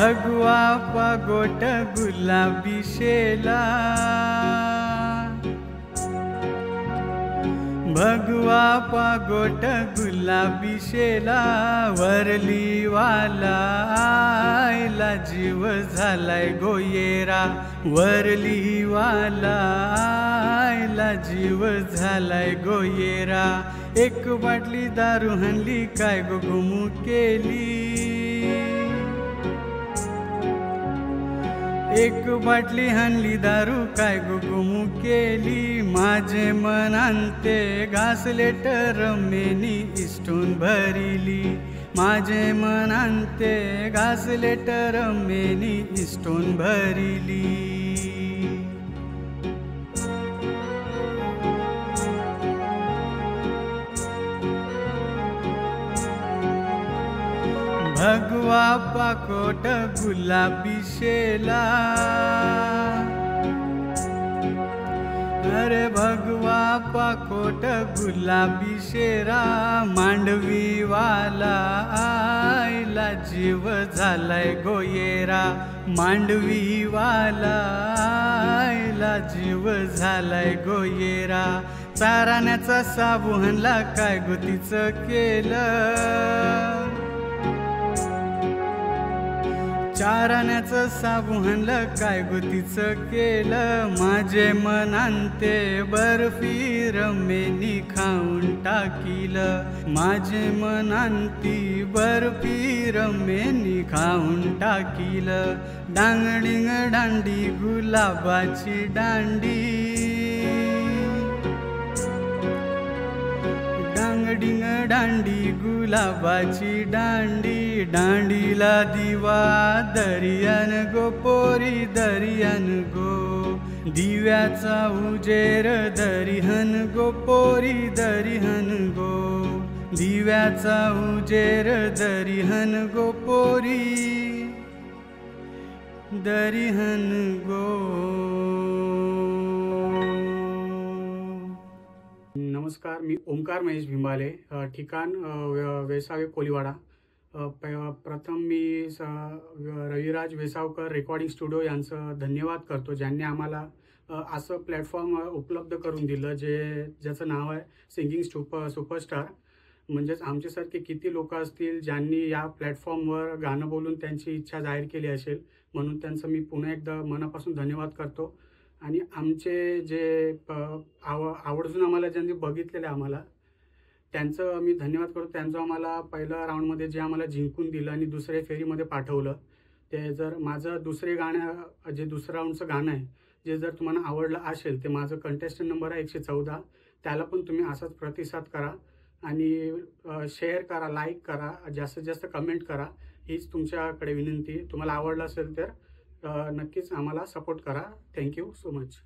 भगवा पागोट गुलाबी शेला, भगवा पागोट गुलाबी शेला, वरली वाला आयला जीव झालाय गोयेरा, वरली वाला आयला जीव झालाय गोयेरा। एक बाटली दारू हनली काय गो गुमू केली, एक बाटली हनली दारू काय गो गुमू केली। माझे मनांते घासले रमेनी इष्टून भरिली, माझे मनांते घासले रमेनी इष्टून भरिली। भगवा पाकोट गुलाबी शेला, अरे भगवा पाकोट गुलाबी शेरा, मांडवी वाला आयला जीव झालाय गोयेरा, मांडवी वाला आयला जीव झालाय गोयेरा। चाराण्याचा साबू हनला काय गोतीचं केलं, चाराण्याचं साबू हनलं काय गोतीचं केलं। माझे मनांते बर्फी रमेनी खाऊन टाकीलं, माझे मनांती बर्फी रमेनी खाऊन टाकीलं। डांगडिंग दांडी गुलाबाची दांडी, डांगडिंग दांडी गुलाबाची दांडी। दांडीला दिवा दर्यान गो पोरी दर्यान गो, दिव्याचा उजेर दरिहन गो पोरी दरिहन गो, दिव्याचा उजेर दरिहन गो पोरी दरिहन गो। नमस्कार, मी ओंकार महेश भिंबाले, ठिकाण वेसावे कोलीवाडा। प्रथम मी रविराज वेसावकर रेकॉर्डिंग स्टुडिओ यांचं धन्यवाद करतो, ज्यांनी आम्हाला असं प्लॅटफॉर्म उपलब्ध करून दिलं ज्याचं नाव आहे सिंगिंग सुपरस्टार। म्हणजेच आमच्यासारखे किती लोक असतील ज्यांनी या प्लॅटफॉर्मवर गाणं बोलून त्यांची इच्छा जाहीर केली असेल, म्हणून त्यांचं मी पुन्हा एकदा मनापासून धन्यवाद करतो। आणि आमचे जे आवडून आम्हाला ज्यांनी बघितलेलं आम्हाला त्यांचं मी धन्यवाद करतो। त्यांचं आम्हाला पहिल्या राऊंडमध्ये जे आम्हाला जिंकून दिलं आणि दुसऱ्या फेरीमध्ये पाठवलं, ते जर माझं दुसरे गाणं जे दुसऱ्या राऊंडचं गाणं आहे जे जर तुम्हाला आवडलं असेल, ते माझं कंटेस्टंट नंबर आहे 114, त्याला पण तुम्ही असाच प्रतिसाद करा आणि शेअर करा, लाईक करा, जास्तीत जास्त कमेंट करा, हीच तुमच्याकडे विनंती। तुम्हाला आवडलं असेल तर नक्कीच आम्हाला सपोर्ट करा। Thank you so much.